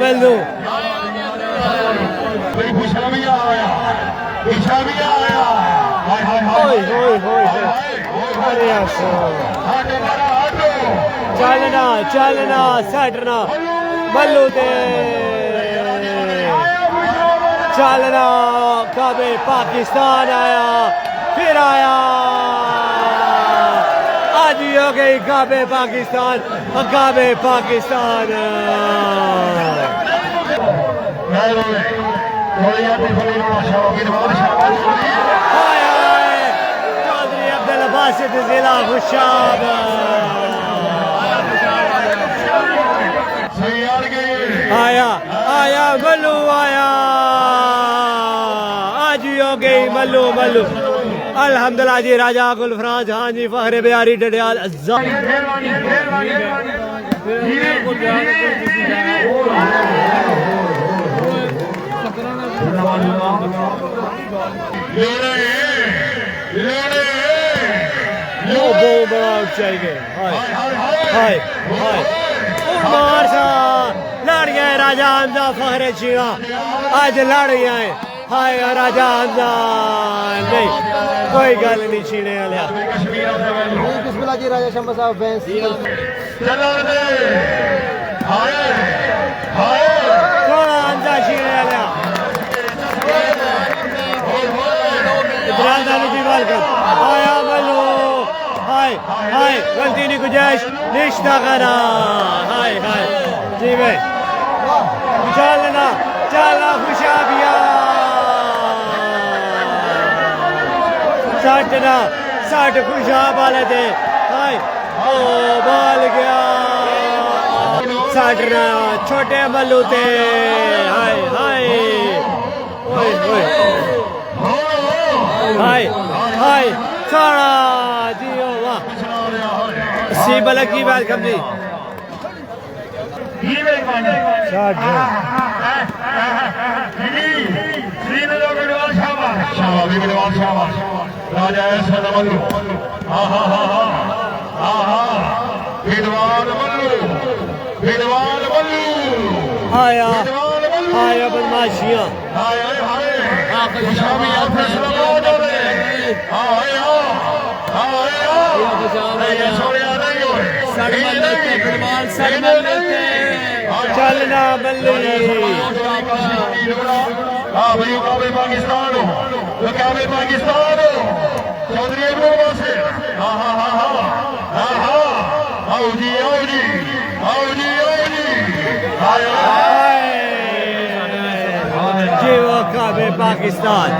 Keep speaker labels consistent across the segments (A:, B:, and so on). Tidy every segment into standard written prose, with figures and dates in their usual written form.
A: मल्लू चलना चलना सटना मल्लू ते चलना काबे पाकिस्तान आया फिर आया आज ही हो गई काबे पाकिस्तान काबे पाकिस्तान चौधरी अब्दुल बासित जिला खुशाब आया आया मल्लू आया आज ही हो गई मल्लू मल्लू अल्हम्दुलिल्लाह जी राजा गुलफराज हाँ जी फखरे बिहारी डडियाल लड़ गए राजा हमजा फखरे चीना आज लड़ गए हाय राजा हमजा नहीं कोई गल नहीं छीने वाले बिस्मिल्लाह जी राजा शम्मा साहब फैंस थोड़ा हमजा छीने वाले आया मल्लू हाय हाय गलती नहीं गुजाइश निश्ता करा हाय हाय जी भाई चलना चलना खुशाबिया सटना सट खुशाब वाले थे हाय ओ बाल गया सटना छोटे मल्लू थे हाय हाय ओए ओए हाय हाय सारा जियो वाह सी बलक की वेलकम जी
B: राजा
A: आया आया बदमाशियां चलना बल्ले
B: पाकिस्तान पाकिस्तान चौधरी आओ जी आओ जी आओ जी आओ जी
A: जी वो काबे पाकिस्तान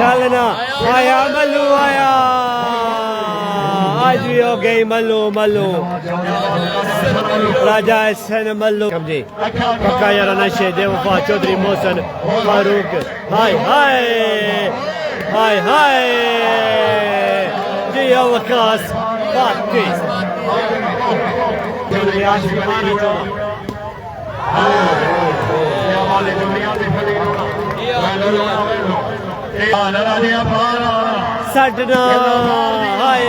A: चलना आया मल्लू आया आज भी हो गई मल्लू मल्लू राजा एहसन मल्लू जी पक्का यार नशे देवफा चौधरी मोहसन फारूक हाय हाय हाय हाय जी अवकाश बाकी सटना हाय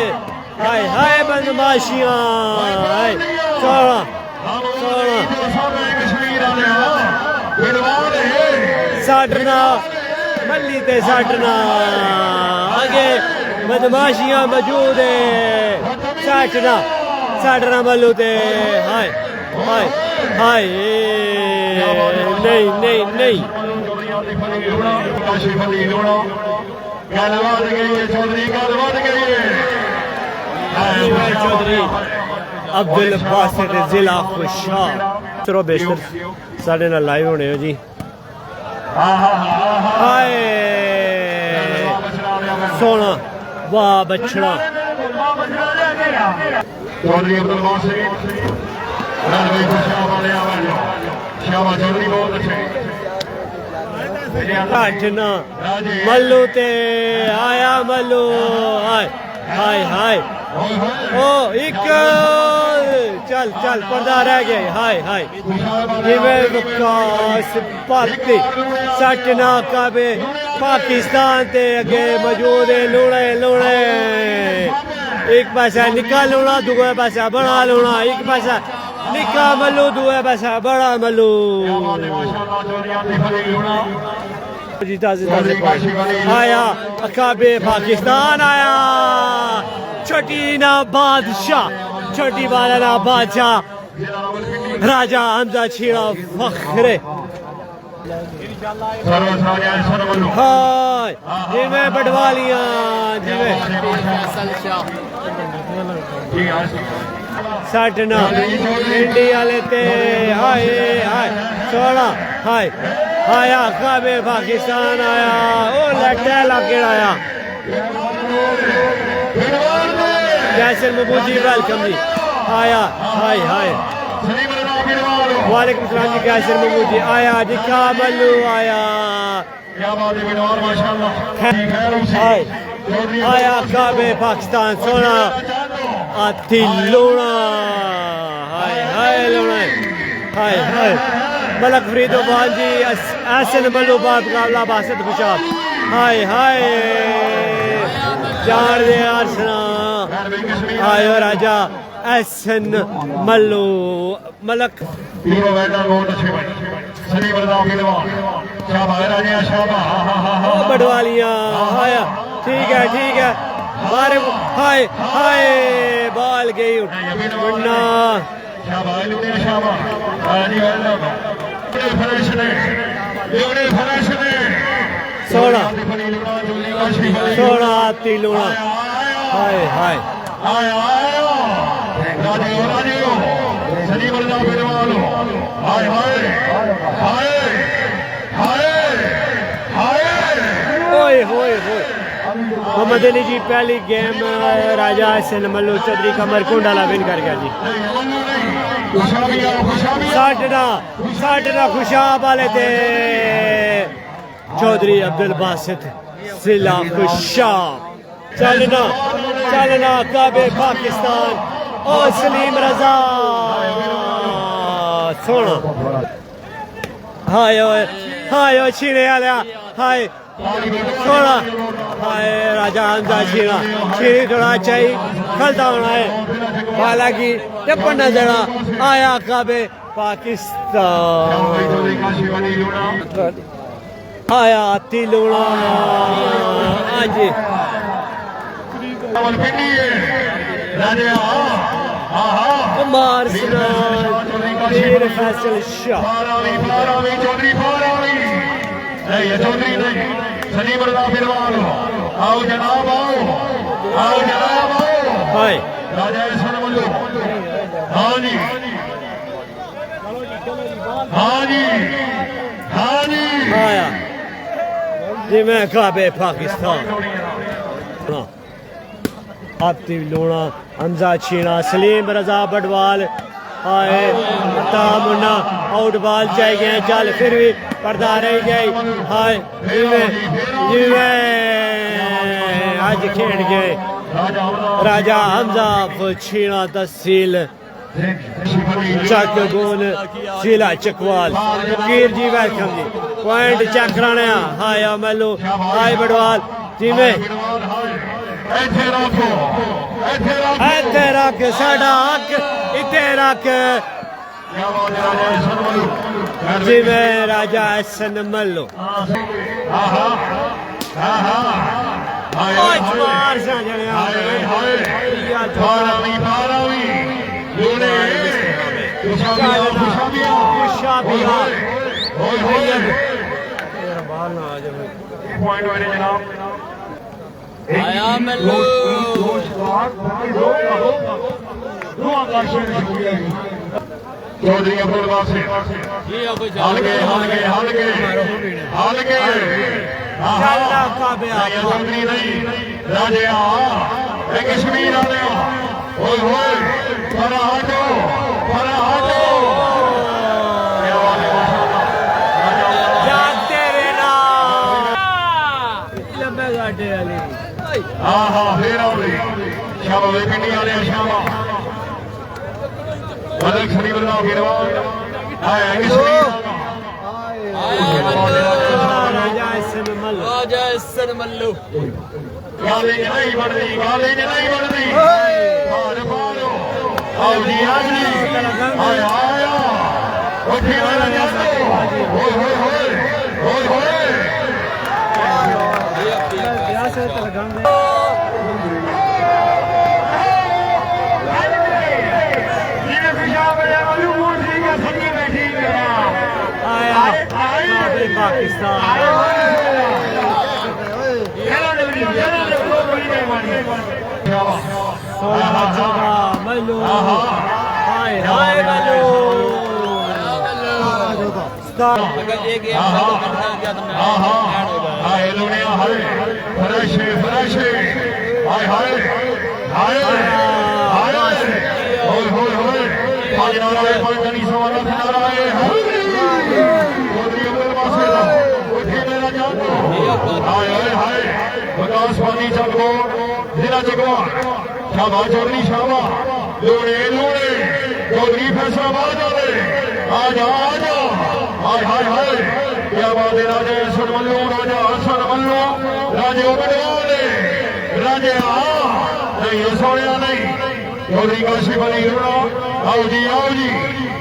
A: हाय हाय बदमाशियां हाय सोना सोना सटना मल्ली ते सटना आगे बदमाशियां मौजूद है सटना सटना मल्लू ते हाय हाय हाय नहीं नहीं नहीं चौधरी अब्दुल बासित जिला खुशाब चलो बेशतर साढ़े नाल लाइव होने हो जी हाय सोना वाह बछड़ा
B: चौधरी अब्दुल बासित बहुत अच्छे
A: काटना मल्लू ते आया मल्लू हाय हाय हाय ओ एक चल चल पर्दा रह गया हाय हाय पाकि सटना काबे पाकिस्तान ते अगे मौजूद है लूणे लूणे एक पैसा निकाल लूना दूसरा पैसा बना लूना एक पैसा निका मल्लू दुआ बस बड़ा मल्लू
B: माशाल्लाह चौधरी फरीद लूणा
A: जीता आया अकाबे पाकिस्तान आया छोटी ना बादशाह छोटी वाला ना बादशाह राजा हमजा छीड़ा फखरे हाय जिमें बटवालियां जिमें साटना इंडिया लेते हाय हाय सोना हाय आया काबे पाकिस्तान आया ओ लट्टा लगे आया जैसन महमूद जी वेलकम जी आया हाय हाय वालेकुम सलाम जी कैसर महमूद जी आया दिखा मल्लू आया हाय आया काबे पाकिस्तान सोना आती लूणा हाय हाय लूणा हाय हाय मलक फरीदोबाद जी ऐसन मल्लू बात मुकाबला बासत खुशाब हाय हाय जान दे आसना आयो राजा ऐसन मल्लू मलक बटवालियां आया ठीक है बारे हाय हाय बाल गई उड़ना सोना सोना आती लूणा हाय हाय ओए होए होए मोहम्मद अली जी पहली गेम राजा हसन मल्लू चौधरी कमर कुंडाला विन कर गया जी साडना खुशाब वाले थे चौधरी अब्दुल बासित जिला खुशाब चलना काबे पाकिस्तान और सलीम रजा सोना हाय हाय छीने आया हाय सोना हाय राजा हमजा छीना छीनी थोड़ा चाहिए खलता होना है हालांकि टप्पन नजरा आया काबे पाकिस्तान आया आती लूणा आज कुमार सिनान पीर फैसल शाह
B: चौधरी नहीं सलीम रजा फिरवाल आओ जनाब आओ
A: हाय
B: राजा हसन मल्लू हाँ जी
A: आया जी मैं काबे पाकिस्तान आपती लूणा हमजा छीना सलीम रजा बटवाल आए मुन्ना आउट बॉल चाहिए गए चल फिर भी पर्दा रह गई हाय आज खेल गए राजा हमजा छीना तहसील चक गोन जिला चकवाल कीर जी वेलकम जी पॉइंट चेक कराने हाय मेलो हाय बटवाल जी में इत्थे रख साडा हक इत्थे रख जिमें राजा हसन मल्लू
C: आया मल्लू
B: चौधरी अब्दुल बासित हाल गए चौधरी नहीं राजे कश्मीर आ बदल शरीफ
A: राजा हसन मल्लू
B: गाली नहीं बढ़ती आओ जी आया आया उठे वाला जातो होए होए होए होए होए ये पिशाब है मलू मूर्ति का सभी बैठी
A: आया काबे पाकिस्तान सोलह जगह मल्लू हाय हाय मल्लू
C: अगर ये गेम मल्लू करना क्या तुमने ऐड हो जाए
B: हाय लोने हाय फ्रेश हाय हाय हाय हाय होय होय होय पांच नारे पांच गनी सवाल नारे चौधरी अब्दुल बासित उठे मेरा जातो हाय हाय हाय विकास पानी चको जिला जगवान शाबाश चौधरी शाबाश लोने लोने चौधरी फैसलाबाद वाले आजा आजा हाय हाय हाय क्या बात है राजे हसन मल्लू राजा हसन मल्लू राजे उबड़े राजे नहीं सोया नहीं चौधरी काशी बनी लोना आओ जी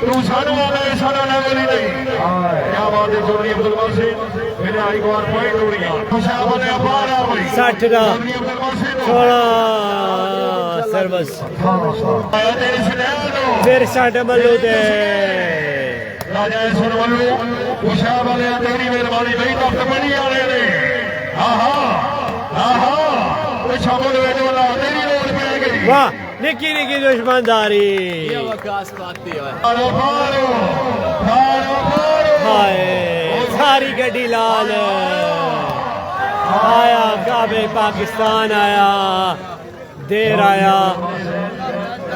B: तू सानू आना है साना ना बोली नहीं क्या बात है चौधरी अब्दुल बासित मैंने आई बार पॉइंट उड़िया खुशा बने अपार आ भाई
A: 60 ਦਾ
B: चौधरी अब्दुल बासित
A: 16 ਸਰਵਿਸ
B: आया तेरे से ले लो
A: ਫਿਰ ਸਾਡੇ ਮੱਲੂ ਦੇ
B: राजा हसन मल्लू खुशा बने तेरी मेहरबानी नहीं तख्त बनी आने ने आहा आहा खुशा बोले वाला तेरी रोड पे गई
A: वाह निकी निकी दुश्मनदारी
C: ये वकास पाती है
B: फारो फारो
A: हाय सारी गड्डी लाल आया काबे पाकिस्तान आया देर आया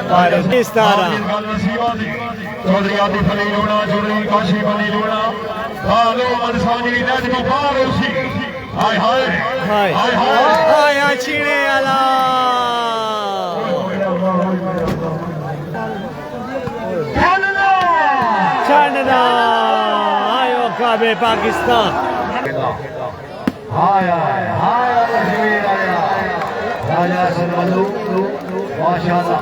A: पर किस तरह
B: चौधरी आतिफ अली लोना चौधरी काशी अली लोना हालो मनसानी नेट को पार उसी हाय हाय
A: हाय
B: हाय हाय
A: आया छीने वाला छानना आयो काबे पाकिस्तान
B: हाय हाय कश्मीर आया राजा हसन मल्लू माशाल्लाह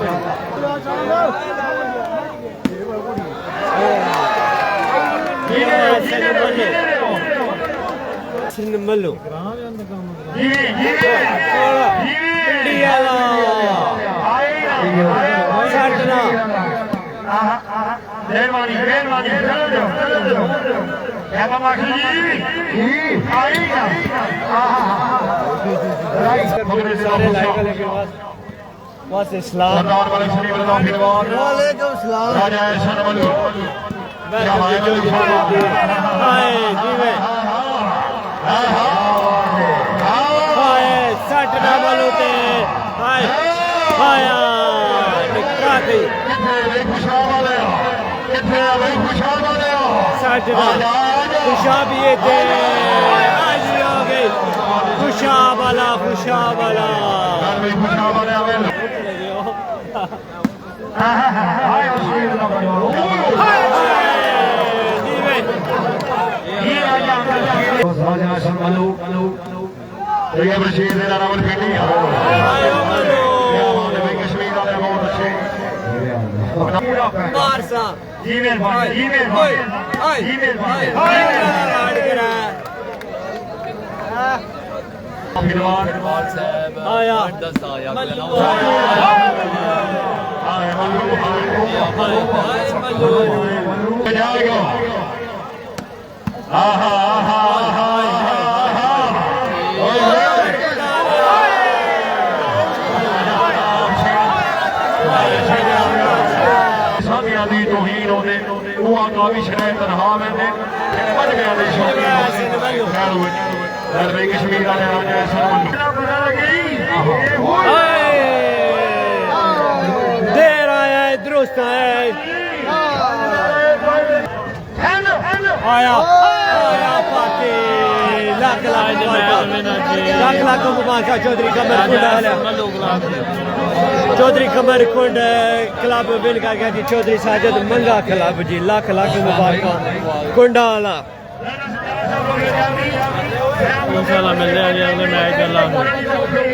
A: सिंध मल्लू छाटना
B: मेहरबानी मेहरबानी चलो जाओ क्या बाबा जी आई ना
A: सारे लाइक लेके बस इस्लाम
B: सरदार वाले शरीफ रजा फिरवान
A: वालेकुम सलाम
B: राजा हसन मल्लू
A: हाय जी में हाय छाटना मल्लू ते हाय हाय निका गई छाटना खुशाबी थे आज हो गई खुशाबाला खुशाबाला मारसा
B: जी मेहरबानी जी मेहरबानी जी मेहरबानी फिरवान
A: आया
C: दस आया
B: जाएगा आहा आहा आहा साथियां दी तौहीन होने वो आका भी शरे तनहा मैंने बच गया दे शौक कश्मीर वाले राजा
A: देर आया है दुरुस्त है आया आया पाके लाख लाख मुबारक चौधरी कमर कुंड चौधरी कमर कुंड क्लब विन कर गया जी चौधरी साजिद मंगा क्लब जी लाख लाख मुबारक कुंडा वाला
C: इंशाल्लाह मिल जाएगा अगले मैच